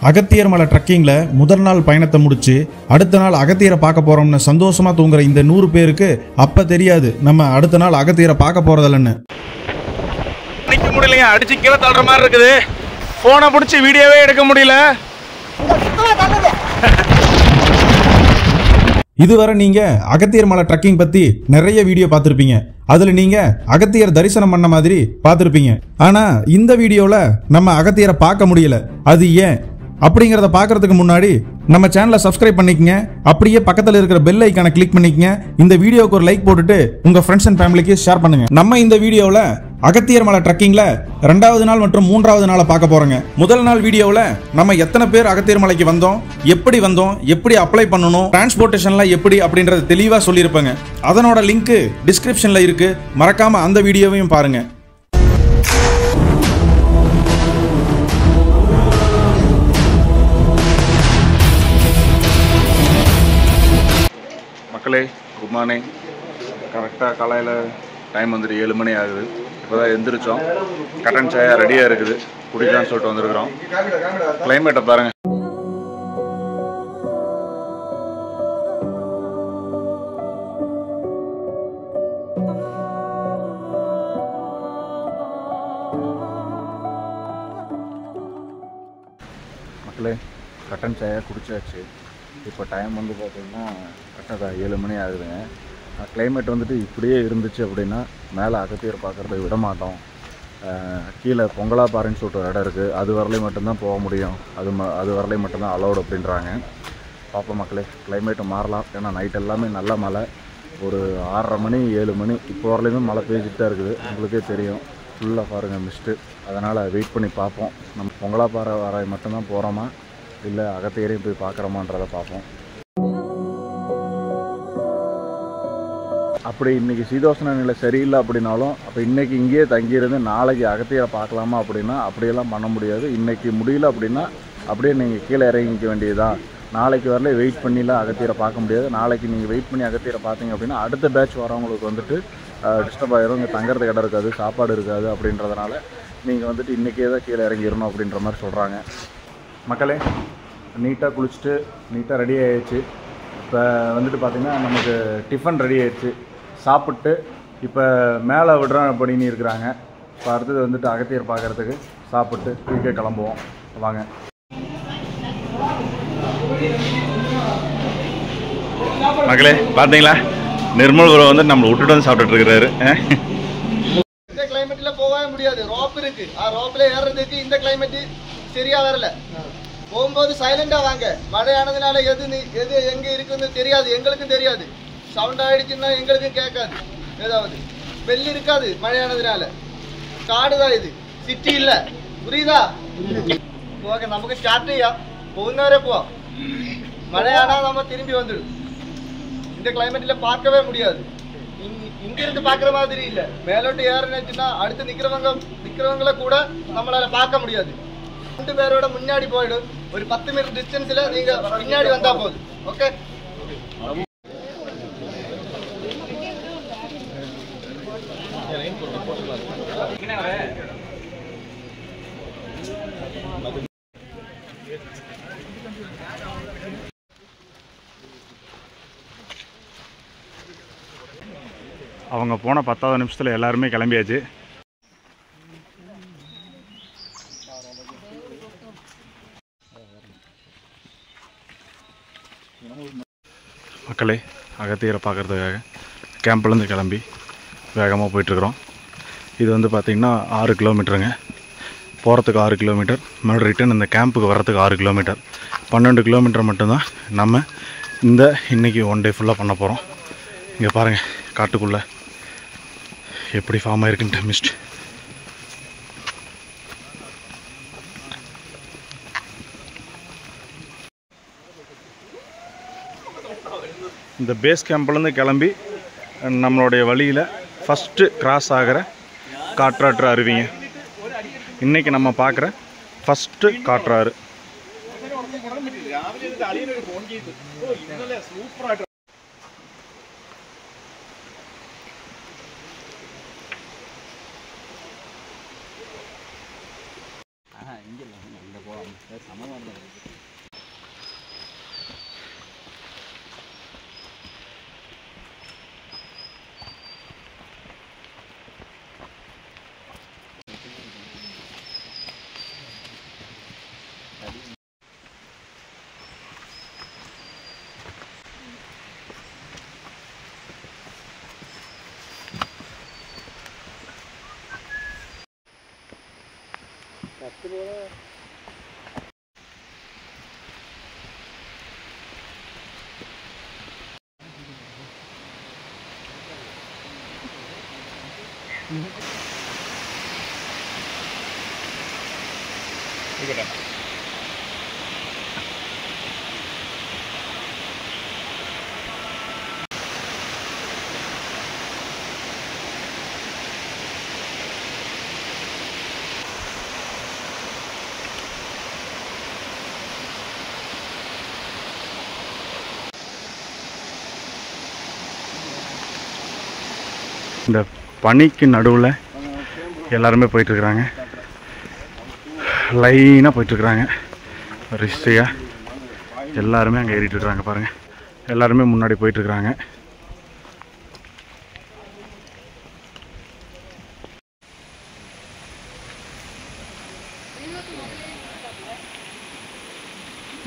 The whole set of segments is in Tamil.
அகத்தியர் மலை ட்ரக்கிங்ல முதல் நாள் பயணத்தை முடிச்சு அடுத்த நாள் அகத்தியரை பார்க்க போறோம்னு சந்தோஷமா தூங்குற இந்த 100 பேருக்கு அப்ப தெரியாது நம்ம அடுத்த நாள் அகத்தியரை பார்க்க போறதில்லன்னு. நிக்க முடியலையா, அடிச்சு கீழே தள்ளுற மாதிரி இருக்குது. போனை பிடிச்சி வீடியோவே எடுக்க முடியல. இதுவரை நீங்க அகத்தியர் மலை ட்ரக்கிங் பத்தி நிறைய வீடியோ பார்த்திருப்பீங்க. அதுல நீங்க அகத்தியர் தரிசனம் பண்ண மாதிரி பார்த்திருப்பீங்க. ஆனா இந்த வீடியோல நம்ம அகத்தியரை பார்க்க முடியல. அது ஏன் அப்படிங்கறத பார்க்கிறதுக்கு முன்னாடி நம்ம சேனலை சப்ஸ்கிரைப் பண்ணிக்கங்க. அப்படியே பக்கத்துல இருக்கிற பெல் ஐகானை கிளிக் பண்ணிக்கங்க. இந்த வீடியோக்கு ஒரு லைக் போட்டுட்டு உங்க ஃப்ரெண்ட்ஸ் அண்ட் ஃபேமிலிக்கு ஷேர் பண்ணுங்க. நம்ம இந்த வீடியோல அகத்தியர் மலை ட்ரக்கிங்ல 2வது நாள் மற்றும் 3வது நாளை பார்க்க போறோங்க. முதல் நாள் வீடியோல நம்ம எத்தனை பேர் அகத்தியர் மலைக்கு வந்தோம், எப்படி அப்ளை பண்ணணும், டிரான்ஸ்போர்ட்டேஷன்லாம் எப்படி அப்படின்றத தெளிவா சொல்லியிருப்பாங்க. அதனோட லிங்க் டிஸ்கிரிப்ஷன்ல இருக்கு. மறக்காம அந்த வீடியோவையும் பாருங்க. மக்களே, குட் மார்னிங். கரெக்டாக காலையில் டைம் வந்துட்டு 7 மணி ஆகுது. இப்போ தான் எந்திரிச்சோம். கட்டன் சாயா ரெடியாக இருக்குது, குடிக்கலான்னு சொல்லிட்டு வந்துருக்குறோம். கிளைமேட்டை பாருங்கள். மக்களே, கட்டன் சாயா குடிச்சாச்சு. இப்போ டைம் வந்து பார்த்திங்கன்னா கரெக்டாக 7 மணி ஆகுதுங்க. கிளைமேட் வந்துட்டு இப்படியே இருந்துச்சு அப்படின்னா மேலே அகத்தியர் பார்க்குறத விட மாட்டோம். கீழே பொங்கலாப்பாறைன்னு சொல்லிட்டு ஒரு இடம் இருக்குது. அது வரலையும் மட்டும்தான் போக முடியும். அது வரலையும் மட்டும்தான் அலௌட் அப்படின்றாங்க. பார்ப்போம் மக்களே, கிளைமேட்டு மாறலாம். ஏன்னா நைட் எல்லாமே நல்ல மழை. ஒரு 6:30 மணி 7 மணி இப்போ வரலையுமே மழை பெய்ஞ்சிட்டு தான் இருக்குது. உங்களுக்கே தெரியும், ஃபுல்லாக பாருங்கள் மிஸ்ட்டு. அதனால் வெயிட் பண்ணி பார்ப்போம். நம்ம பொங்கலாப்பாறை வர மட்டும்தான் போகிறோமா இல்லை அகத்தியரையும் போய் பார்க்குறோமான்றதை பார்ப்போம். அப்படி இன்றைக்கி சீதோஷண நிலை சரியில்லை அப்படின்னாலும் அப்போ இன்றைக்கி இங்கேயே தங்கியிருந்து நாளைக்கு அகத்தியரை பார்க்கலாமா அப்படின்னா அப்படியெல்லாம் பண்ண முடியாது. இன்றைக்கி முடியல அப்படின்னா அப்படியே நீங்கள் கீழே இறங்கிக்க வேண்டியதுதான். நாளைக்கு வரல வெயிட் பண்ணிலாம் அகத்தியரை பார்க்க முடியாது. நாளைக்கு நீங்கள் வெயிட் பண்ணி அகத்தியரை பார்த்தீங்க அப்படின்னா அடுத்த பேட்ச் வரவங்களுக்கு வந்துட்டு டிஸ்டர்ப் ஆகிரும். இங்கே தங்குறதுக்கு இடம் இருக்காது, சாப்பாடு இருக்காது. அப்படின்றதுனால நீங்கள் வந்துட்டு இன்றைக்கே தான் கீழே இறங்கிடணும் அப்படின்ற மாதிரி சொல்கிறாங்க. மக்களே, நீட்டாக குளிச்சுட்டு நீட்டாக ரெடி ஆகிடுச்சு. இப்போ வந்துட்டு பார்த்திங்கன்னா நமக்கு டிஃபன் ரெடி ஆகிடுச்சு. சாப்பிட்டு இப்போ மேலே விடுறோம் அப்படின்னு இருக்கிறாங்க. இப்போ அடுத்தது வந்துட்டு அகத்தியர் பார்க்குறதுக்கு சாப்பிட்டு வீக்கே கிளம்புவோம். வாங்க. மக்களே, பார்த்தீங்களா, நிர்மல் குரு வந்து நம்மளை விட்டுட்டு வந்து சாப்பிட்டுட்டு இருக்கிறாரு. இந்த கிளைமேட்ல போகவே முடியாது. ரோப் இருக்கு, ரோப்ல ஏறுறதுக்கு இந்த கிளைமேட் சரியா வரல. போகும்போது சைலண்டா வாங்க. மழை ஆனதுனால எது எங்க இருக்குன்னு தெரியாது, எங்களுக்கும் தெரியாது. சவுண்ட் ஆயிடுச்சுன்னா எங்களுக்கும் கேட்காது. ஏதாவது வெள்ளி இருக்காது மழை ஆனதுனால. காடுதான் இது, சிட்டி இல்ல. புரியுதா? ஓகே, நமக்கு ஸ்டார்ட் செய்யா போகுന്നവരെ போவோம். மழையானா நம்ம திரும்பி வந்துடும். இந்த கிளைமேட்ல பார்க்கவே முடியாது. இங்க இருந்து பாக்குற மாதிரி இல்ல. மேலோட்டு ஏறினா அடுத்து நிக்கிறவங்களை கூட நம்மளால பார்க்க முடியாது. 2 பேரோட முன்னாடி போயிடும். ஒரு 10 மீட்டர் டிஸ்டன்ஸ்ல நீங்க பின்னாடி வந்தா போதும். ஓகே, அவங்க போன 10வது நிமிஷத்தில் எல்லாருமே கிளம்பியாச்சு. மக்களே, அகத்தியரை பார்க்குறதுக்காக கேம்ப்லேருந்து கிளம்பி வேகமாக போயிட்டுருக்குறோம். இது வந்து பார்த்திங்கன்னா 6 கிலோமீட்டருங்க. போகிறதுக்கு 6 கிலோமீட்டர், மறுபடியும் ரிட்டன் இந்த கேம்புக்கு வர்றதுக்கு 6 கிலோமீட்டர். 12 கிலோமீட்டர் மட்டும்தான் நம்ம இன்றைக்கி 1 டே ஃபுல்லாக பண்ண போகிறோம். இங்கே பாருங்கள், காட்டுக்குள்ளே எப்படி ஃபார்ம் ஆகிருக்குன்ட்டு மிஸ்ட். இந்த பேஸ் கேம்ப்லேருந்து கிளம்பி நம்மளுடைய வழியில் ஃபஸ்ட்டு கிராஸ் ஆகிற காற்றாற்று அருவிங்க. இன்றைக்கி நம்ம பார்க்குற ஃபஸ்ட்டு காற்றாறு. இங்கே இல்லை, இங்கே போகலாம். சமமாக இந்த பனிக்கு நடுவில் எல்லாருமே போயிட்டுருக்குறாங்க, லைனாக போயிட்டுருக்குறாங்க ரிஸ்ஸையாக. எல்லாருமே அங்கே ஏறிட்டுருக்குறாங்க பாருங்கள், எல்லாருமே முன்னாடி போயிட்டுருக்குறாங்க.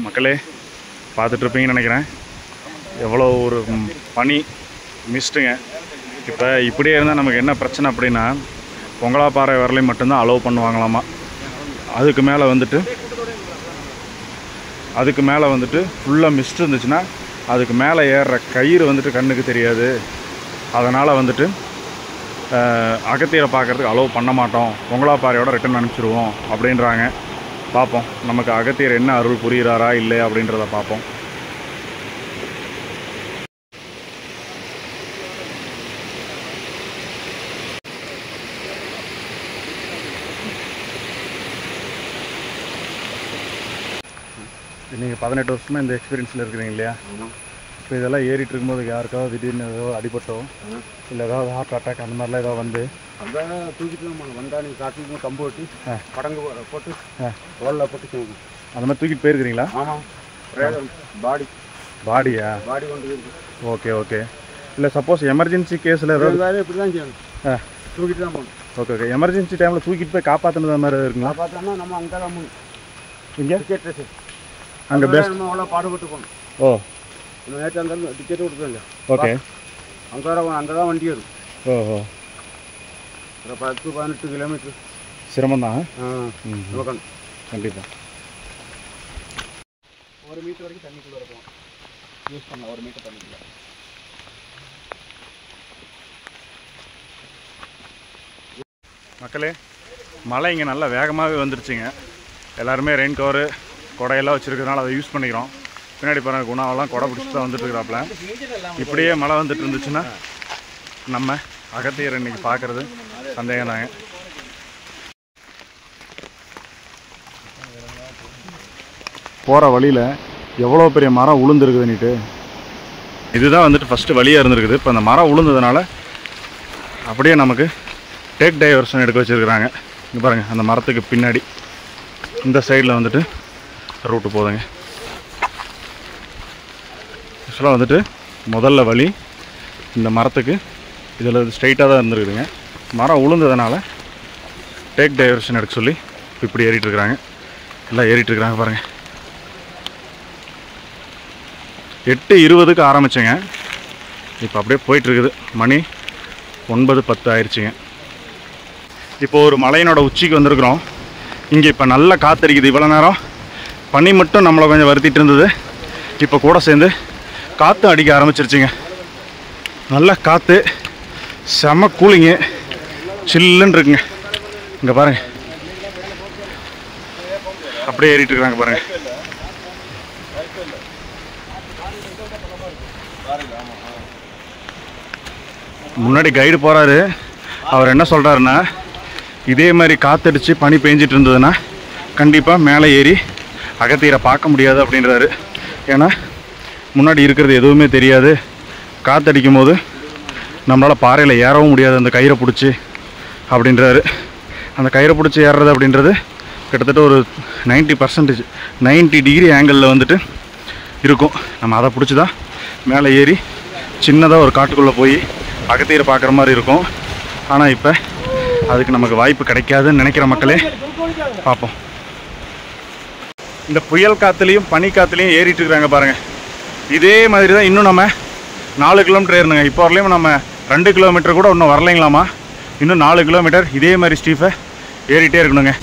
மக்களே பார்த்துட்ருப்பீங்கன்னு நினைக்கிறேன், எவ்வளோ ஒரு பனி மிஸ்ட்டுங்க. இப்போ இப்படியே இருந்தால் நமக்கு என்ன பிரச்சனை அப்படின்னா, பொங்கலாப்பாறை வரலையும் மட்டும்தான் அலோவ் பண்ணுவாங்களாமா. அதுக்கு மேலே வந்துட்டு ஃபுல்லாக மிஸ்ட் இருந்துச்சுன்னா அதுக்கு மேலே ஏறுற கயிறு வந்துட்டு கண்ணுக்கு தெரியாது. அதனால் வந்துட்டு அகத்தியரை பார்க்குறதுக்கு அலோவ் பண்ண மாட்டோம், பொங்கலாப்பாறையோட ரிட்டன் அனுப்பிச்சிடுவோம் அப்படின்றாங்க. பார்ப்போம் நமக்கு அகத்தியர் என்ன அருள் புரிகிறாரா இல்லை அப்படின்றத பார்ப்போம். நீங்கள் 18 வருஷமாக இந்த எக்ஸ்பீரியன்ஸில் இருக்கிறீங்க இல்லையா? இப்போ இதெல்லாம் ஏறிட்டு இருக்கும்போது யாருக்காவது திடீர்னு ஏதோ அடிபட்டோ இல்லை ஏதாவது ஹார்ட் அட்டாக் அந்த மாதிரிலாம் ஏதாவது வந்து அதான் தூக்கிட்டு வந்தால் நீங்கள் காட்டிட்டு கம்பு ஓட்டி படங்கு போட்டு ரோலில் போட்டு அந்த மாதிரி தூக்கிட்டு போயிருக்கிறீங்களா? ஆமாம், பாடியா? பாடி கொண்டு இருக்கு. Okay okay. இல்லை சப்போஸ் எமர்ஜென்சி கேஸில் ஏதாவது இப்படி தான் செய்யணும், தூக்கிட்டு தான் போகணும். Okay okay. எமர்ஜென்சி டைமில் தூக்கிட்டு போய் காப்பாற்றினது மாதிரி இருக்குங்களா? பார்த்தோம்னா நம்ம அங்கே தான் இங்கே டிக்கெட் ரேஸ் அங்கே பெஸ்ட். நம்ம அவ்வளோ பாடுபட்டு போகணும். ஓ, நம்ம நேற்று அங்கே டிக்கெட் கொடுக்குறோம். ஓகே. அங்கே தான் வண்டி வரும். ஓஹோ, ஒரு 10-18 கிலோமீட்டர் சிரமம் தான். கண்டிப்பாக 1 மீட்டர் வரைக்கும் தண்ணிக்குள்ளே இருக்கும், யூஸ் பண்ணலாம். 1 மீட்டர் தண்ணிக்குள்ளே. மக்களே, மழை இங்கே நல்லா வேகமாகவே வந்துருச்சுங்க. எல்லாருமே ரெயின் கவரு கொடையெல்லாம் வச்சுருக்கிறதுனால அதை யூஸ் பண்ணிக்கிறோம். பின்னாடி பாருங்க, குணாவெல்லாம் கொடை பிடிச்சி தான் வந்துட்டு இருக்கிறாப்புல. இப்படியே மழை வந்துட்டு இருந்துச்சுன்னா நம்ம அகத்தியர் இன்னைக்கு பார்க்குறது சந்தேகம் தாங்க. போகிற வழியில் எவ்வளோ பெரிய மரம் உளுந்துருக்குதுன்னுட்டு, இதுதான் வந்துட்டு ஃபஸ்ட்டு வழியாக இருந்திருக்குது. இப்போ அந்த மரம் உளுந்ததுனால அப்படியே நமக்கு டேக் டைவர்ஷன் எடுக்க வச்சுருக்குறாங்க. இங்கே பாருங்கள், அந்த மரத்துக்கு பின்னாடி இந்த சைடில் வந்துட்டு ரூட்டு போதுங்க. ஆக்சுவலாக வந்துட்டு முதல்ல வழி இந்த மரத்துக்கு இதில் ஸ்ட்ரைட்டாக தான் இருந்துருக்குதுங்க. மரம் உளுந்ததுனால டேக் டைவர்ஷன் எடுக்க சொல்லி இப்படி ஏறிட்டுருக்குறாங்க. எல்லாம் ஏறிட்டுருக்குறாங்க பாருங்கள். 8:20க்கு ஆரம்பித்தேங்க, இப்போ அப்படியே போயிட்டுருக்குது. மணி 9:10 ஆயிடுச்சுங்க. இப்போ ஒரு மலையினோட உச்சிக்கு வந்திருக்கிறோம். இங்கே இப்போ நல்ல காற்றடிக்குது. இவ்வளோ நேரம் பனி மட்டும் நம்மளை கொஞ்சம் வருத்திட்டு இருந்தது, இப்போ கூட சேர்ந்து காற்று அடிக்க ஆரம்பிச்சிருச்சுங்க. நல்ல காற்று, செம கூலிங்கு, சில்லுன்னு இருக்குங்க. இங்கே பாருங்கள், அப்படியே ஏறிட்டு இருக்கிறாங்க பாருங்கள். முன்னாடி கைடு போகிறாரு. அவர் என்ன சொல்கிறாருன்னா, இதே மாதிரி காற்றடிச்சு பனி பெஞ்சிட்டு இருந்ததுன்னா கண்டிப்பாக மேலே ஏறி அகத்தியரை பார்க்க முடியாது அப்படின்றாரு. ஏன்னா முன்னாடி இருக்கிறது எதுவுமே தெரியாது, காற்றடிக்கும் போது நம்மளால் பாறையில் ஏறவும் முடியாது அந்த கயிறை பிடிச்சி அப்படின்றாரு. அந்த கயிறை பிடிச்சி ஏறுறது அப்படின்றது கிட்டத்தட்ட ஒரு 90% 90 டிகிரி ஆங்கிளில் வந்துட்டு இருக்கும். நம்ம அதை பிடிச்சி தான் மேலே ஏறி சின்னதாக ஒரு காட்டுக்குள்ளே போய் அகத்தியரை பார்க்குற மாதிரி இருக்கும். ஆனால் இப்போ அதுக்கு நமக்கு வாய்ப்பு கிடைக்காதுன்னு நினைக்கிற மக்களே பார்ப்போம். இந்த புயல் காற்றுலையும் பனி காற்றுலையும் ஏறிட்டு இருக்கிறாங்க பாருங்கள். இதே மாதிரி தான் இன்னும் நம்ம 4 கிலோமீட்டர் ஏறணுங்க. இப்போ வரலையும் நம்ம 2 கிலோமீட்டர் கூட இன்னும் வரலைங்களாமா. இன்னும் 4 கிலோமீட்டர் இதே மாதிரி ஸ்டீஃபை ஏறிட்டே இருக்கணுங்க.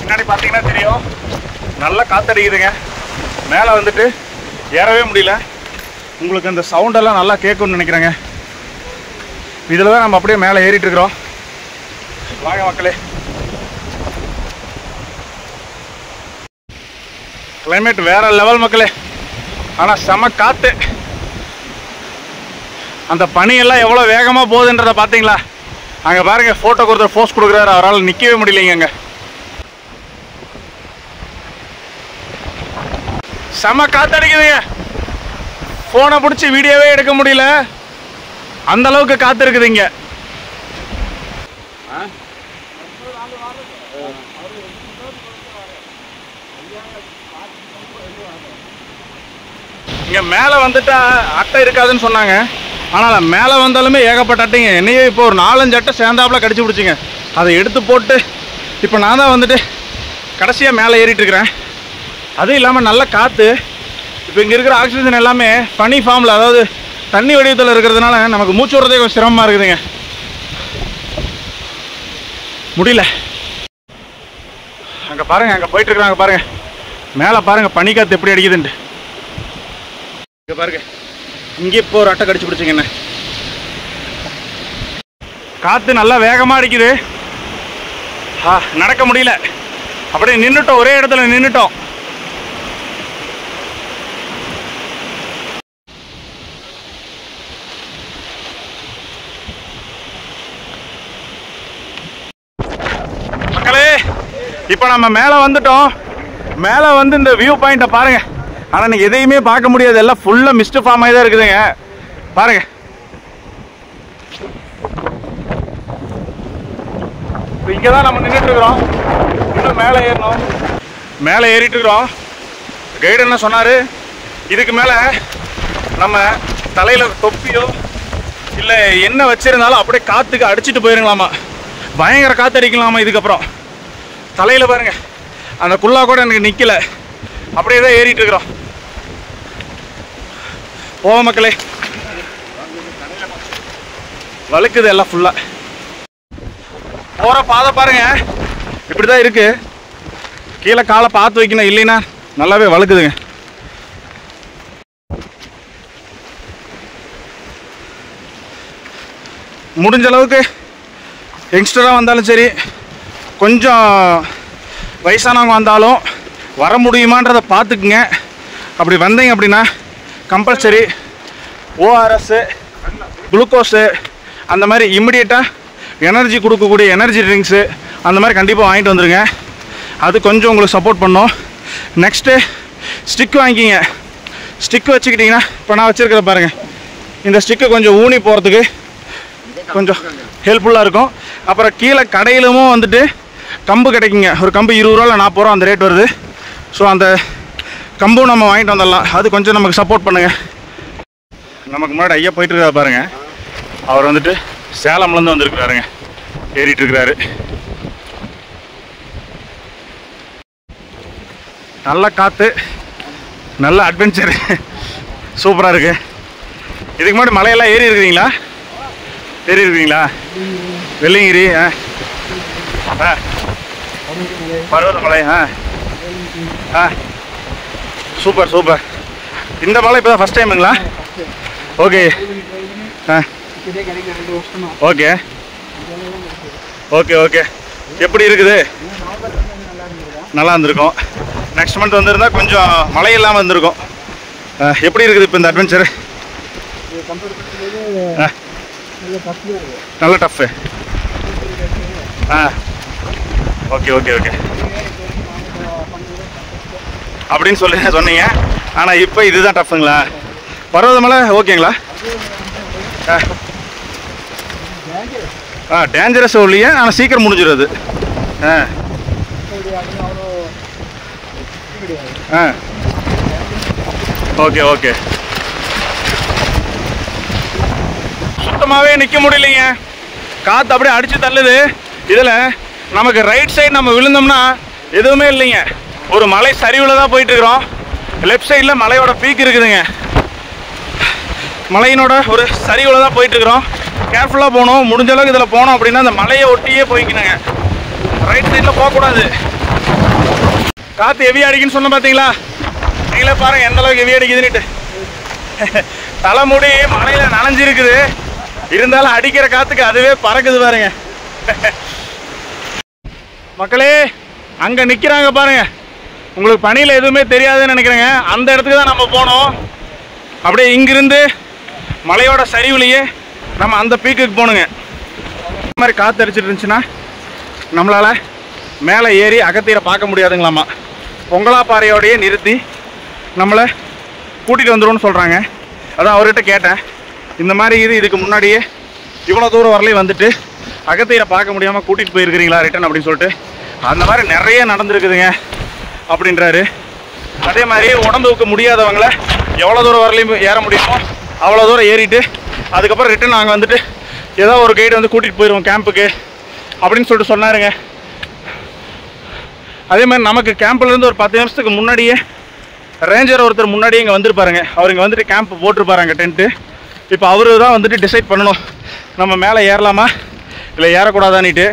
முன்னாடி பார்த்தீங்கன்னா தெரியும், நல்லா காற்றடிக்குதுங்க. மேலே வந்துட்டு ஏறவே முடியல. உங்களுக்கு அந்த சவுண்டெல்லாம் நல்லா கேட்கும்னு நினைக்கிறேங்க. இதில் தான் நம்ம அப்படியே மேலே ஏறிட்டு இருக்கிறோம். வாங்க மக்களே. கிளைமேட் வேற லெவல் மக்களே. ஆனால் செம காற்று. அந்த பனியெல்லாம் எவ்வளோ வேகமாக போகுதுன்றதை பார்த்தீங்களா? அங்கே பாருங்க, ஃபோட்டோக்கு ஒருத்தர் போஸ்ட் கொடுக்குறாரு, அவரால் நிற்கவே முடியலைங்க. அங்கே செம காற்றடிக்குதுங்க. ஃபோனை பிடிச்சி வீடியோவே எடுக்க முடியல, அந்த அளவுக்கு காற்று இருக்குது இங்கே. இங்கே மேலே வந்துட்டா அட்டை இருக்காதுன்னு சொன்னாங்க. ஆனால் மேலே வந்தாலுமே ஏகப்பட்ட அட்டைங்க. என்னையே இப்போ ஒரு 4-5 அட்டை சேர்ந்தாப்புல கடிச்சு பிடிச்சிங்க. அதை எடுத்து போட்டு இப்போ நான் தான் வந்துட்டு கடைசியாக மேலே ஏறிட்டு இருக்கிறேன். அதுவும் இல்லாமல் நல்ல காற்று. இப்போ இங்கே இருக்கிற ஆக்சிஜன் எல்லாமே பனி ஃபார்மில், அதாவது தண்ணி வடிவத்தில் இருக்கிறதுனால நமக்கு மூச்சு விடுறதே கொஞ்சம் சிரமமாக இருக்குதுங்க. முடியல. அங்கே பாருங்கள், அங்கே போயிட்டு இருக்கிறாங்க பாருங்கள். மேலே பாருங்கள் பனி காற்று எப்படி அடிக்குதுன்ட்டு. இங்கே பாருங்க, இங்கே இப்போ ஒரு அட்டை கடிச்சு பிடிச்சிங்க. என்ன காற்று நல்லா வேகமாக அடிக்குது. நடக்க முடியல. அப்படியே நின்றுட்டோம், ஒரே இடத்துல நின்றுட்டோம். மக்களே, இப்போ நம்ம மேலே வந்துட்டோம். மேலே வந்து இந்த வியூ பாயிண்ட்டை பாருங்கள். ஆனால் நீங்கள் எதையுமே பார்க்க முடியாது, எல்லாம் ஃபுல்லாக மிஸ்ட் ஃபார்ம் ஆகி தான் இருக்குதுங்க. பாருங்கள், இப்போ இங்கே தான் நம்ம நின்றுட்டுருக்குறோம். இன்னும் மேலே ஏறணும். மேலே ஏறிட்டு இருக்கிறோம். கைடு என்ன சொன்னார், இதுக்கு மேலே நம்ம தலையில் தொப்பியோ இல்லை என்ன வச்சுருந்தாலும் அப்படியே காற்றுக்கு அடிச்சுட்டு போயிருங்களாமா. பயங்கர காற்று அடிக்கலாமா. இதுக்கப்புறம் தலையில் பாருங்கள், அந்த குள்ளா கூட எனக்கு நிற்கலை, அப்படியே தான் ஏறிட்டு இருக்கிறோம். போவோம் மக்களே. வழுக்குது எல்லாம் ஃபுல்லாக. போகிற பாதை பாருங்க, இப்படி தான் இருக்கு. கீழே காலை பார்த்து வைக்கணும், இல்லைன்னா நல்லாவே வழுக்குதுங்க. முடிஞ்ச அளவுக்கு யங்ஸ்டராக வந்தாலும் சரி, கொஞ்சம் வயசானவங்க வந்தாலும் வர முடியுமான்றதை பார்த்துக்குங்க. அப்படி வந்தீங்க அப்படின்னா கம்பல்சரி ஓஆர்எஸ்ஸு, குளுக்கோஸு, அந்த மாதிரி இம்மிடியேட்டாக எனர்ஜி கொடுக்கக்கூடிய எனர்ஜி ட்ரிங்க்ஸு அந்த மாதிரி கண்டிப்பாக வாங்கிட்டு வந்துடுங்க. அது கொஞ்சம் உங்களுக்கு சப்போர்ட் பண்ணும். நெக்ஸ்ட்டு ஸ்டிக் வாங்கிக்கிங்க. ஸ்டிக்கு வச்சுக்கிட்டிங்கன்னா, இப்போ நான் வச்சுருக்கிற பாருங்கள், இந்த ஸ்டிக்கை கொஞ்சம் ஊனி போகிறதுக்கு கொஞ்சம் ஹெல்ப்ஃபுல்லாக இருக்கும். அப்புறம் கீழே கடையிலும் வந்துட்டு கம்பு கிடைக்குங்க. ஒரு கம்பு 20 ரூபா இல்லை 40 ரூபா அந்த ரேட் வருது. ஸோ அந்த கம்பும் நம்ம வாங்கிட்டு வந்துடலாம். அது கொஞ்சம் நமக்கு சப்போர்ட் பண்ணுங்கள். நமக்கு முன்னாடி ஐயா போயிட்டுருக்காரு பாருங்கள். அவர் வந்துட்டு சேலம்லேருந்து வந்துருக்குறாருங்க, ஏறிட்டுருக்கிறாரு. நல்ல காற்று, நல்ல அட்வென்ச்சர், சூப்பராக இருக்குது. இதுக்கு முன்னாடி மலையெல்லாம் ஏறி இருக்கிறீங்களா? ஏறி இருக்கிறீங்களா? Velliangiri, Parvathamalai, super super. இந்த மலை இப்போ தான் ஃபஸ்ட் டைமுங்களா? Okay okay okay okay. எப்படி இருக்குது? நல்லா இருந்திருக்கும். நெக்ஸ்ட் மந்த் வந்துருந்தால் கொஞ்சம் மழை இல்லாமல் இருந்திருக்கும். எப்படி இருக்குது இப்போ இந்த அட்வென்ச்சரு? நல்ல டஃப்பு. ஓகே ஓகே ஓகே அப்படின்னு சொன்னீங்க. ஆனால் இப்போ இதுதான் டஃப்புங்களா? பர்வதமலை ஓகேங்களா? டேஞ்சரஸ் இல்லையா? ஆனால் சீக்கிரம் முடிஞ்சிடுது. Okay okay. சுத்தமாகவே நிற்க முடியலைங்க, காற்று அப்படியே அடித்து தள்ளுது. இதில் நமக்கு ரைட் சைடு நம்ம விழுந்தோம்னா எதுவுமே இல்லைங்க, ஒரு மலை சரிவில் தான் போயிட்டுருக்குறோம். லெஃப்ட் சைடில் மலையோட பீக் இருக்குதுங்க, மலையினோட ஒரு சரிவில் தான் போயிட்டுருக்குறோம். கேர்ஃபுல்லாக போகணும். முடிஞ்ச அளவுக்கு இதில் போனோம் அப்படின்னா அந்த மலையை ஒட்டியே போய்க்கணுங்க, ரைட் சைடில் போகக்கூடாது. காற்று ஹெவி அடிக்குன்னு சொன்ன பார்த்தீங்களா, நீங்களே பாருங்கள் எந்த அளவுக்கு ஹெவி அடிக்குதுன்னுட்டு. தலைமுடி மலையில் நனைஞ்சிருக்குது, இருந்தாலும் அடிக்கிற காற்றுக்கு அதுவே பறக்குது பாருங்க. மக்களே அங்கே நிற்கிறாங்க பாருங்க, உங்களுக்கு பனியில் எதுவுமே தெரியாதுன்னு நினைக்கிறேங்க. அந்த இடத்துக்கு தான் நம்ம போனோம். அப்படியே இங்கிருந்து மலையோட சரிவுலையே நம்ம அந்த பீக்குக்கு போகணுங்க. இந்த மாதிரி காற்று அடிச்சிட்டு இருந்துச்சுன்னா நம்மளால் மேலே ஏறி அகத்தியரை பார்க்க முடியாதுங்களாமா. பொங்கலாப்பாறையோடையே நிறுத்தி நம்மளை கூட்டிகிட்டு வந்துடும்னு சொல்கிறாங்க. அதான் அவர்கிட்ட கேட்டேன், இந்த மாதிரி இதுக்கு முன்னாடியே இவ்வளோ தூரம் வரலையும் வந்துட்டு அகத்தியரை பார்க்க முடியாமல் கூட்டிகிட்டு போயிருக்கிறீங்களா ரிட்டன் அப்படின்னு சொல்லிட்டு. அந்த மாதிரி நிறைய நடந்துருக்குதுங்க அப்படின்றாரு. அதே மாதிரி உடம்புக்கு முடியாதவங்கள எவ்வளோ தூரம் வரலையும் ஏற முடியுமோ அவ்வளோ தூரம் ஏறிட்டு அதுக்கப்புறம் ரிட்டன் நாங்கள் வந்துட்டு ஏதோ ஒரு கைடு வந்து கூட்டிகிட்டு போயிடுவோம் கேம்புக்கு அப்படின்னு சொல்லிட்டு சொன்னாருங்க. அதே மாதிரி நமக்கு கேம்ப்லேருந்து ஒரு 10 நிமிஷத்துக்கு முன்னாடியே ரேஞ்சர் ஒருத்தர் முன்னாடியே இங்கே வந்துருப்பாருங்க. அவர் இங்கே வந்துட்டு கேம்ப் போட்டிருப்பாருங்க டென்ட்டு. இப்போ அவரு தான் வந்துட்டு டிசைட் பண்ணணும் நம்ம மேலே ஏறலாமா இல்லை ஏறக்கூடாதான்னுட்டு.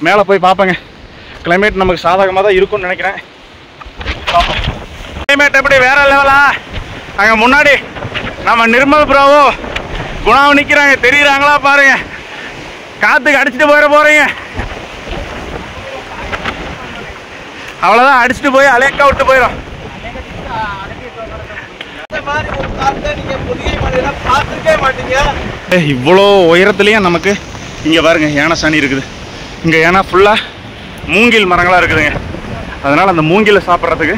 மேலே போய் பார்ப்பேங்க. கிளைமேட் நமக்கு சாதகமாக தான் இருக்கும்னு நினைக்கிறேன். கிளைமேட் எப்படி வேற லெவலா? அங்கே முன்னாடி நம்ம நிர்மல் ப்ரோவோ குணாவும் நிற்கிறாங்க, தெரியுறாங்களா பாருங்க. காற்றுக்கு அடிச்சுட்டு போகிறீங்க, அவ்வளோதான், அடிச்சுட்டு போய் அலேக்கா விட்டு போயிடும். இவ்வளோ உயரத்துலேயும் நமக்கு இங்கே பாருங்க யானை சாணி இருக்குது. இங்கே ஏன்னா ஃபுல்லாக மூங்கில் மரங்களாக இருக்குதுங்க. அதனால் அந்த மூங்கிலை சாப்பிட்றதுக்கு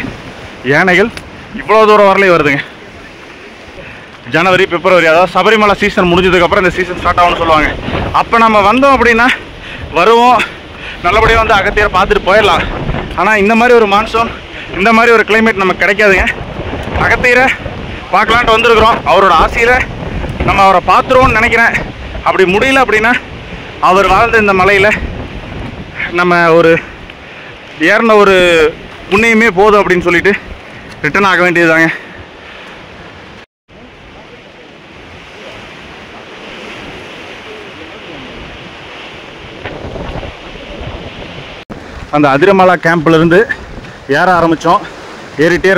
யானைகள் இவ்வளோ தூரம் வரலையும் வருதுங்க. ஜனவரி பிப்ரவரி அதாவது சபரிமலை சீசன் முடிஞ்சதுக்கப்புறம் இந்த சீசன் ஸ்டார்ட் ஆகும்னு சொல்லுவாங்க. அப்போ நம்ம வந்தோம் அப்படின்னா வருவோம், நல்லபடியாக வந்து அகத்தியரை பார்த்துட்டு போயிடலாம். ஆனால் இந்த மாதிரி ஒரு மான்சூன், இந்த மாதிரி ஒரு கிளைமேட் நமக்கு கிடைக்காதுங்க. அகத்தியரை பார்க்கலான்ட்டு வந்திருக்கிறோம். அவரோட ஆசையில் நம்ம அவரை பார்த்துருவோம்னு நினைக்கிறேன். அப்படி முடியல அப்படின்னா அவர் வாழ்ந்த இந்த மலையில் நம்ம ஒரு ஏறின ஒரு புண்ணியமே போதும் அப்படின்னு சொல்லிட்டு ரிட்டர்ன் ஆக வேண்டியதுதாங்க. அந்த அதிரமலா கேம்ப்லேருந்து ஏற ஆரம்பித்தோம். ஏறிக்கிட்டே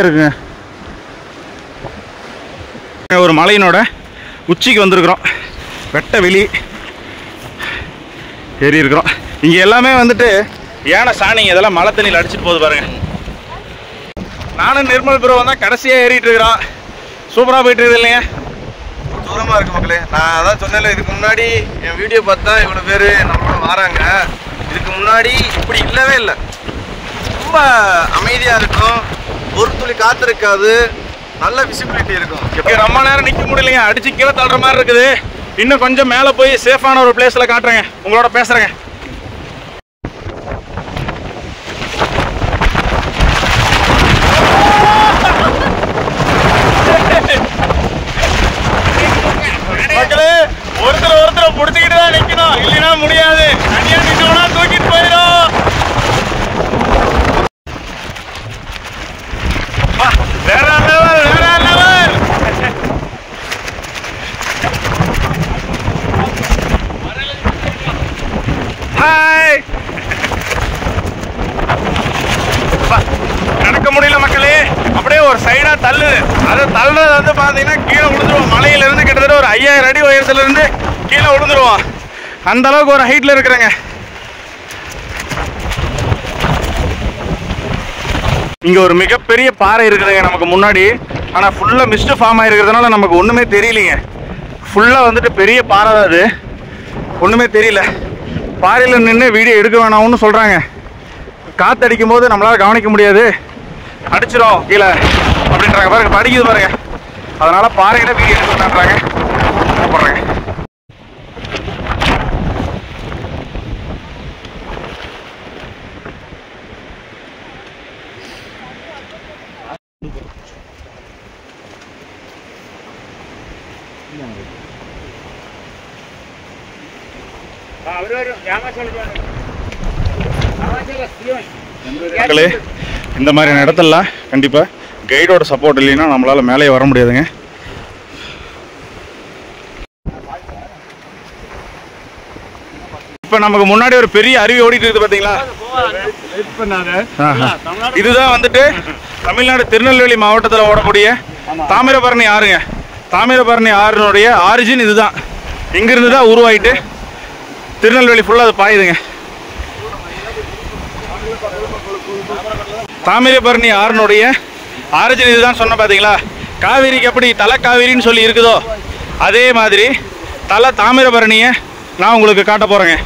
இருக்குங்க. ஒரு மலையினோட உச்சிக்கு வந்திருக்கிறோம். வெட்ட வெளி ஏறி இருக்கிறோம். இங்கே எல்லாமே வந்துட்டு யானை சாணிங்க, இதெல்லாம் மழை தண்ணியில் அடிச்சுட்டு போகுது பாருங்க. நானும் நிர்மல் ப்ரோ தான் கடைசியாக ஏறிட்டு இருக்கிறோம். சூப்பராக போயிட்டு இருக்குது இல்லைங்க? தூரமாக இருக்குது மக்களே. நான் அதான் சொன்னேன்ல, இதுக்கு முன்னாடி என் வீடியோ பார்த்தா இவ்வளோ பேர் நம்மளோட வராங்க. இதுக்கு முன்னாடி இப்படி இல்லவே இல்லை. ரொம்ப அமைதியாக இருக்கும், ஒரு துளி காற்று இருக்காது, நல்ல விசிபிலிட்டி இருக்கும். ரொம்ப நேரம் நிற்க முடியலைங்க, அடிச்சு கீழே தள்ளுற மாதிரி இருக்குது. இன்னும் கொஞ்சம் மேலே போய் சேஃபான ஒரு பிளேஸில் காட்டுறேங்க, உங்களோட பேசுகிறேங்க. ஒருத்தர் பிடிச்சிக்கிட்டு தான் நிற்கணும், இல்லைன்னா முடியாது. தனியாக நின்னோம்னா தூக்கிட்டு போயிடும். வேற லெவல், வேற லெவல். ஹாய். நடக்க முடியல மக்களே, அப்படியே ஒரு சைடா தள்ளுது. அது தள்ளுறது வந்து பாத்தீங்கன்னா கீழே விழுந்துருவோம். மலையில இருந்து கிட்டத்தட்ட ஒரு 5000 அடி உயரத்துல இருந்து கீழே விழுந்துருவோம். அந்த அளவுக்கு ஒரு ஹைட்ல இருக்கிறேங்க. இங்க ஒரு மிகப்பெரிய பாறை இருக்குதுங்க நமக்கு முன்னாடி. ஆனா ஃபுல்லா மிஸ்ட் ஃபார்ம் ஆயிருக்கிறதுனால நமக்கு ஒண்ணுமே தெரியலீங்க. ஃபுல்லா வந்துட்டு பெரிய பாறை தான் அது, ஒண்ணுமே தெரியல. பாறையில நின்று வீடியோ எடுக்க வேணாம்னு சொல்றாங்க. காற்று அடிக்கும் போது நம்மளால கவனிக்க முடியாது, அடிச்சிடும் கீழே அப்படின்றாங்க. பாருங்க படிக்குது பாருங்க. அதனால பாறையில வீடியோ எடுக்க வேண்டான்றாங்க. போடுறாங்க. மக்களே, இந்த மாதிரியான இடத்துல கண்டிப்பாக கைடோட சப்போர்ட் இல்லைன்னா நம்மளால் மேலே வர முடியாதுங்க. இப்போ நமக்கு முன்னாடி ஒரு பெரிய அருவி ஓடிட்டு இருக்குது பார்த்தீங்களா? இதுதான் வந்துட்டு தமிழ்நாடு திருநெல்வேலி மாவட்டத்தில் ஓடக்கூடிய தாமிரபரணி ஆறுங்க. தாமிரபரணி ஆறுனுடைய ஆரிஜின் இதுதான். இங்கிருந்து தான் உருவாயிட்டு திருநெல்வேலி ஃபுல்லாக அது பாயுதுங்க. தாமிரபரணி ஆறுனுடைய ஆரிஜின் இதுதான் சொன்ன பார்த்தீங்களா? காவிரிக்கு எப்படி தலை காவிரின்னு சொல்லி இருக்குதோ அதே மாதிரி தலை தாமிரபரணியை நான் உங்களுக்கு காட்ட போகிறேங்க.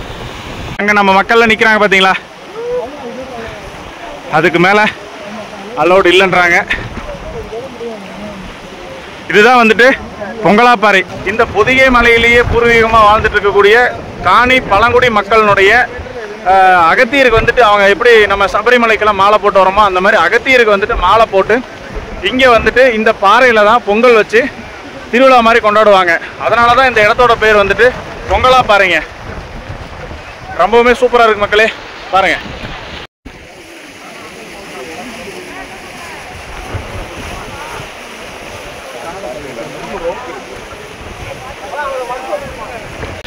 அங்கே நம்ம மக்கள்லாம் நிற்கிறாங்க பார்த்தீங்களா? அதுக்கு மேலே அலோடு இல்லைன்றாங்க. இதுதான் வந்துட்டு பொங்கலாப்பாறை. இந்த பொதிகை மலையிலேயே பூர்வீகமாக வாழ்ந்துட்டு இருக்கக்கூடிய காணி பழங்குடி மக்களினுடைய அகத்தியருக்கு வந்துட்டு அவங்க எப்படி நம்ம சபரிமலைக்கெல்லாம் மாலை போட்டு வரோமோ அந்த மாதிரி அகத்தியருக்கு வந்துட்டு மாலை போட்டு இங்கே வந்துட்டு இந்த பாறையில் தான் பொங்கல் வச்சு திருவிழா மாதிரி கொண்டாடுவாங்க. அதனால தான் இந்த இடத்தோட பேர் வந்துட்டு பொங்கலாப்பாறைங்க. ரொம்பவுமே சூப்பராக இருக்கு மக்களே, பாருங்க.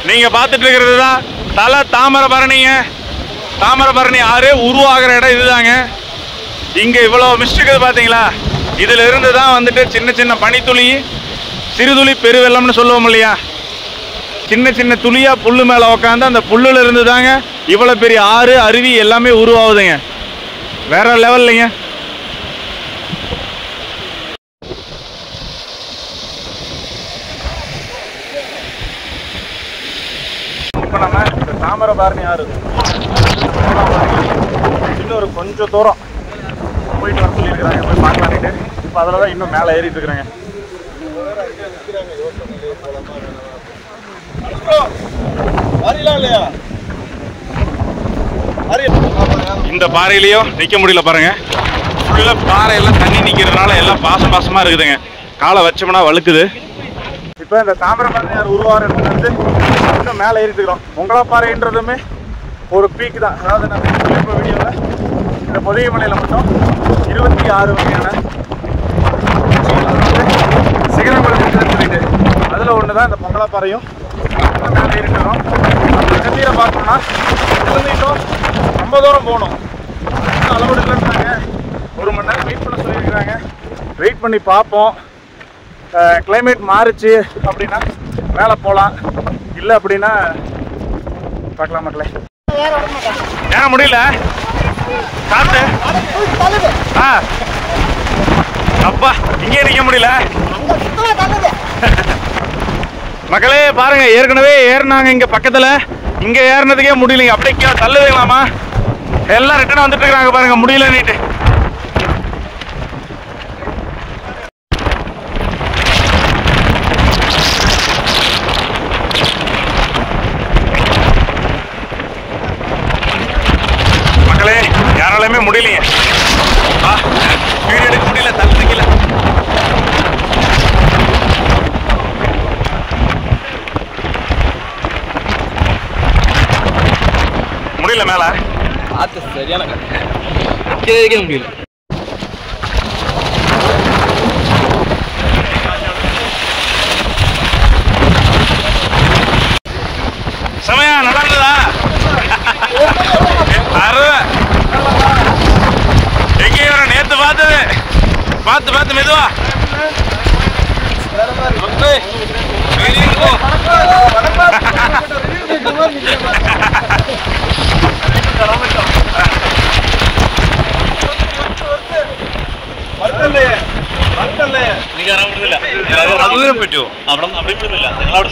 நீங்க பார்த்துட்டு இருக்கிறது தான் தலை தாமிரபரணிங்க. தாமிரபரணி ஆறு உருவாகிற இடம் இதுதாங்க. இங்க இவ்வளவு மிஸ்டேக் பாத்தீங்களா? இதுல இருந்து தான் வந்துட்டு சின்ன சின்ன பனித்துளி, சிறுதுளி பெருவெள்ளம்னு சொல்லுவோம் இல்லையா? சின்ன சின்ன துளியா புல்லு மேல உட்காந்து அந்த புல்லுல இருந்து தாங்க இவ்வளவு பெரிய ஆறு அருவி எல்லாமே உருவாகுதுங்க. வேற லெவல் இல்லைங்க. இப்ப நம்ம இந்த தாமிரபரணி ஆறு இன்னொரு கொஞ்சம் தூரம் போயிட்டு வர சொல்லியிருக்கிறாங்க, போய் பார்க்கலான்ட்டு. இப்போ அதில் தான் இன்னும் மேலே ஏறிட்டு இருக்கிறாங்க. இந்த பாறையிலையும் நிற்க முடியல பாருங்க. ஃபுல்லாக பாறையெல்லாம் தண்ணி நிற்கிறதுனால எல்லாம் பாசம் பாசமாக இருக்குதுங்க. காலை வச்சோம்னா வழுக்குது. இப்போ இந்த தாமிரபரணி ஆறு உருவாகிறது இன்னும் மேலே ஏறிட்டு இருக்கிறோம். பொங்கலாப்பாறைன்றதுமே ஒரு பீக் தான். அதாவது நம்ம இப்போ வீடியோவில் இந்த பொதிகை மலையில் மட்டும் 26 வகையான சிகரங்கள் இருக்குதுன்னு சொல்லிட்டு அதில் ஒன்று தான் இந்த பொங்கலாப்பாறையும். மேலே ஏறிட்டுறோம். அந்த கத்தியை பார்த்தோம்னா இன்னும் ரொம்ப தூரம் போகணும். அளவு எடுக்கலான்றாங்க. 1 மணி நேரம் வெயிட் பண்ண சொல்லியிருக்கிறாங்க. வெயிட் பண்ணி பார்ப்போம். கிளைமேட் மாறுச்சு அப்படின்னா மேலே போகலாம், இல்லை அப்படின்னா பார்க்கலாம் மக்களே. ஏன்னா முடியல காத்து. அப்பா இங்கே நிற்க முடியல மக்களே. பாருங்க, ஏற்கனவே ஏறினாங்க இங்க பக்கத்துல. இங்க ஏறினதுக்கே முடியலைங்க. அப்படியே தள்ளுவீங்களாமா? எல்லாம் ரிட்டர்ன் வந்துட்டு இருக்காங்க பாருங்க, முடியல நீட்டு. மக்களே யாராலுமே முடியலைங்க. வீடியோ எடுக்க முடியல, தள்ளுக்கல. முடியல மேல பார்த்து சரியான முடியல. சமயா நல்லா இருந்ததா? எங்கேயும் வர நேத்து பார்த்தது பார்த்து மெதுவா. പറ്റുമോ? അവിടെ പറ്റില്ല. നിങ്ങളവിടെ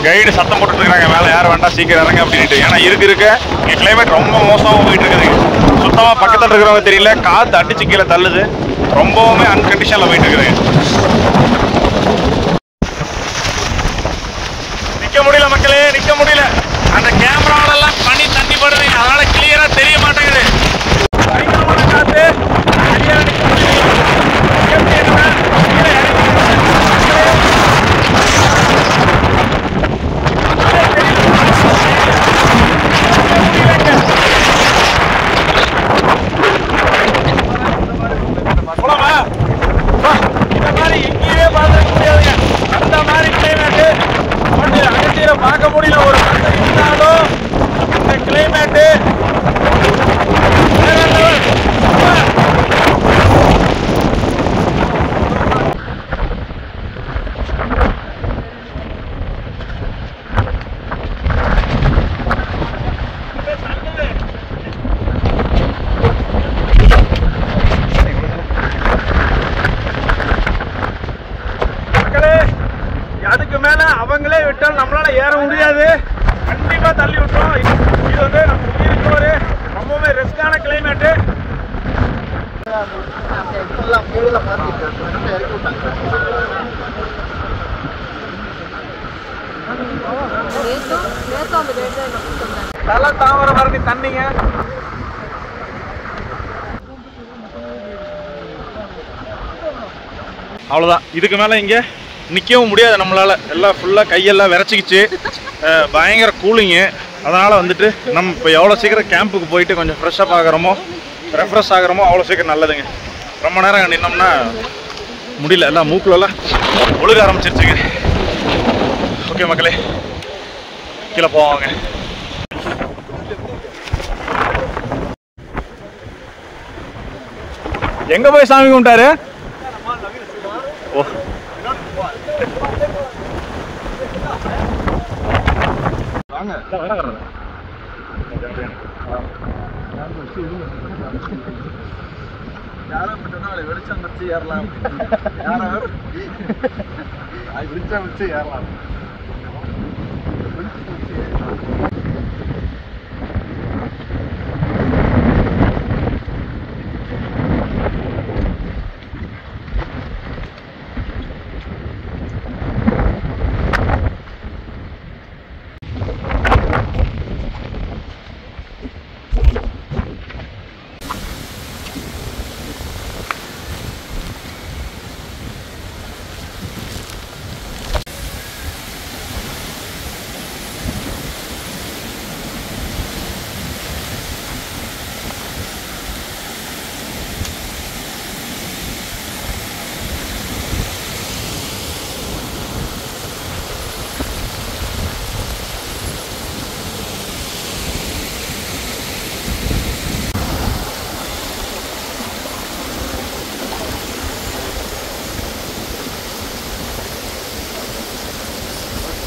கைடு சத்தம் போட்டுட்டு இருக்காங்க மேலே, யாரும் வேண்டாம் சீக்கிரம் இறங்க அப்படின்ட்டு. ஏன்னா இருக்க இங்கே கிளைமேட் ரொம்ப மோசமாக போயிட்டு இருக்குதுங்க. சுத்தமாக பக்கத்தில் இருக்கிறவங்க தெரியல, காற்று அடிச்சு கீழே தள்ளுது. ரொம்பவுமே அன்கண்டிஷனில் போயிட்டு இருக்குதுங்க. நிற்க முடியல மக்களே, நிற்க முடியல. அந்த கேமராவிலெல்லாம் பனி இறக்கி விட்டாங்க. தலை தாமரை மரணி தண்ணிங்க. அவ்வளோதான், இதுக்கு மேலே இங்கே நிற்கவும் முடியாது நம்மளால். எல்லாம் ஃபுல்லாக கையெல்லாம் விரைச்சிக்கிச்சு, பயங்கர கூலிங்கு. அதனால் வந்துட்டு நம்ம இப்போ எவ்வளோ சீக்கிரம் கேம்புக்கு போயிட்டு கொஞ்சம் ஃப்ரெஷ்ஷப் ஆகிறோமோ, ரெஃப்ரெஷ் ஆகிறோமோ அவ்வளோ சீக்கிரம் நல்லதுங்க. ரொம்ப நேரம் நின்னோம்னா முடியல, எல்லாம் மூக்குலெல்லாம் ஒழுக ஆரம்பிச்சிருச்சுங்க. ஓகே மக்களே, கீழே போவாங்க. எங்க போய் சாமி கும்பிட்டாரு? ஓ, வெளிச்சம் வச்சு ஏறலாம், வெளிச்சம் வச்சு ஏறலாம்.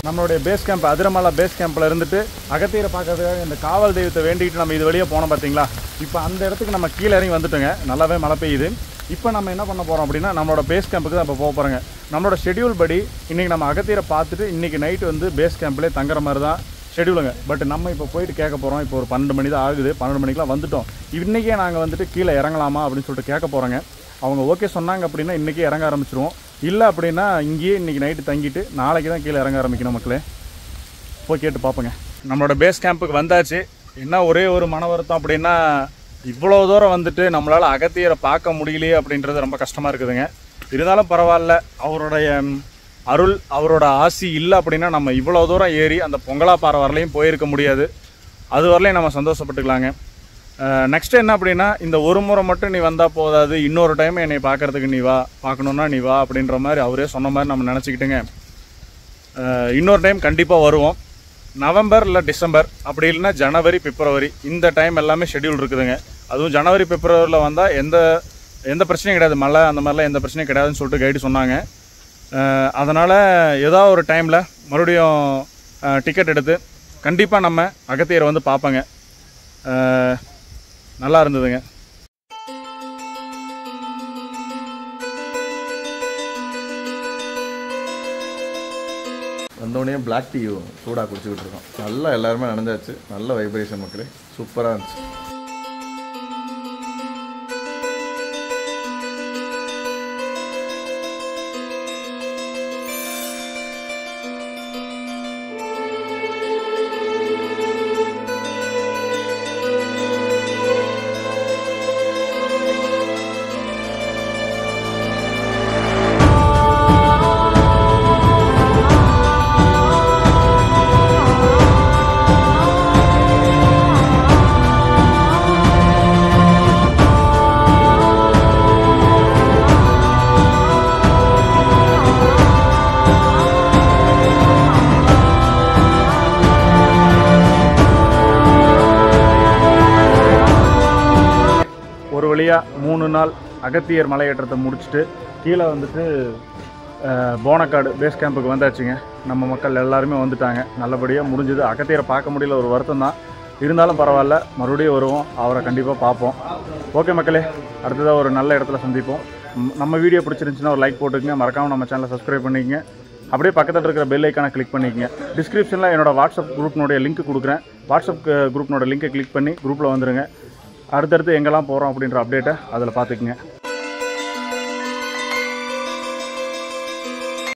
நம்மளுடைய பேஸ் கேம்ப் அதிரமலை பேஸ் கேம்பில் இருந்துட்டு அகத்தியரை பார்க்கறதுக்காக இந்த காவல் தெய்வத்தை வேண்டிகிட்டு நம்ம இது வழியே போனோம் பார்த்தீங்களா. இப்போ அந்த இடத்துக்கு நம்ம கீழே இறங்கி வந்துட்டோங்க. நல்லாவே மழை பெய்யுது. இப்போ நம்ம என்ன பண்ண போகிறோம் அப்படின்னா, நம்மளோட பேஸ் கேம்புக்கு தான் இப்போ போக போகிறோங்க. நம்மளோட ஷெடியூல் படி இன்றைக்கி நம்ம அகத்தியரை பார்த்துட்டு இன்றைக்கி நைட்டு வந்து பேஸ் கேம்ப்லேயே தங்குற மாதிரி தான் ஷெடியூலுங்க. பட் நம்ம இப்போ போயிட்டு கேட்க போகிறோம். இப்போ ஒரு 12 மணி தான் ஆகுது. 12 மணிக்கெலாம் வந்துட்டோம். இன்றைக்கே நாங்கள் வந்துட்டு கீழே இறங்கலாமா அப்படின்னு சொல்லிட்டு கேட்க போகிறோங்க. அவங்க ஓகே சொன்னாங்க அப்படின்னா இன்றைக்கே இறங்க ஆரம்பிச்சிருவோம். இல்லை அப்படின்னா இங்கேயே இன்றைக்கி நைட்டு தங்கிட்டு நாளைக்கு தான் கீழே இறங்க ஆரம்பிக்கணும் மக்களே. போய் கேட்டு பார்ப்போங்க. நம்மளோட பேஸ் கேம்புக்கு வந்தாச்சு. என்ன ஒரே ஒரு மன வருத்தம் அப்படின்னா, இவ்வளோ தூரம் வந்துட்டு நம்மளால் அகத்தியரை பார்க்க முடியலையே அப்படின்றது ரொம்ப கஷ்டமாக இருக்குதுங்க. இருந்தாலும் பரவாயில்ல, அவருடைய அருள் அவரோட ஆசி இல்லை அப்படின்னா நம்ம இவ்வளோ தூரம் ஏறி அந்த பொங்கலாப்பாறை வரலையும் போயிருக்க முடியாது. அது வரலையும் நம்ம சந்தோஷப்பட்டுக்கலாங்க. நெக்ஸ்ட்டு என்ன அப்படின்னா, இந்த ஒரு முறை மட்டும் நீ வந்தால் போதாது, இன்னொரு டைம் என்னை பார்க்குறதுக்கு நீ வா, பார்க்கணுன்னா நீ வா அப்படின்ற மாதிரி அவரே சொன்ன மாதிரி நம்ம நினச்சிக்கிட்டுங்க. இன்னொரு டைம் கண்டிப்பாக வருவோம். நவம்பர் இல்லை டிசம்பர், அப்படி இல்லைன்னா ஜனவரி பிப்ரவரி, இந்த டைம் எல்லாமே ஷெடியூல் இருக்குதுங்க. அதுவும் ஜனவரி பிப்ரவரியில் வந்தால் எந்த பிரச்சனையும் கிடையாது, மழை அந்த மாதிரிலாம் எந்த பிரச்சனையும் கிடையாதுன்னு சொல்லிட்டு கைடு சொன்னாங்க. அதனால் ஏதாவது ஒரு டைமில் மறுபடியும் டிக்கெட் எடுத்து கண்டிப்பாக நம்ம அகத்தியரை வந்து பார்ப்போங்க. நல்லா இருந்ததுங்க. வந்தோடனே பிளாக் டீ சூடாக குடிச்சிக்கிட்டு இருக்கோம். நல்லா எல்லாருமே நடந்தாச்சு. நல்ல வைப்ரேஷன் மக்களே, சூப்பராக இருந்துச்சு. ஒரு வழியாக 3 நாள் அகத்தியர் மலையேற்றத்தை முடிச்சுட்டு கீழே வந்துட்டு போனக்காடு பேஸ் கேம்புக்கு வந்தாச்சுங்க. நம்ம மக்கள் எல்லாருமே வந்துட்டாங்க. நல்லபடியாக முடிஞ்சது. அகத்தியரை பார்க்க முடியல, ஒரு வருத்தம் தான். இருந்தாலும் பரவாயில்ல, மறுபடியும் வருவோம், அவரை கண்டிப்பாக பார்ப்போம். ஓகே மக்களே, அடுத்ததாக ஒரு நல்ல இடத்துல சந்திப்போம். நம்ம வீடியோ பிடிச்சிருந்துச்சுன்னா ஒரு லைக் போட்டுக்கங்க. மறக்காமல் நம்ம சேனலை சப்ஸ்கிரைப் பண்ணிக்கங்க. அப்படியே பக்கத்தில் இருக்கிற பெல் ஐக்கானை கிளிக் பண்ணிக்கங்க. டிஸ்கிரிப்ஷனில் என்னோடய வாட்ஸ்அப் குரூப்னுடைய லிங்க் கொடுக்குறேன். வாட்ஸ்அப் குரூப்னோட லிங்கை கிளிக் பண்ணி குரூப்பில் வந்துடுங்க. அடுத்தடுத்து எங்கெல்லாம் போகிறோம் அப்படின்ற அப்டேட்டை அதில் பார்த்துக்குங்க.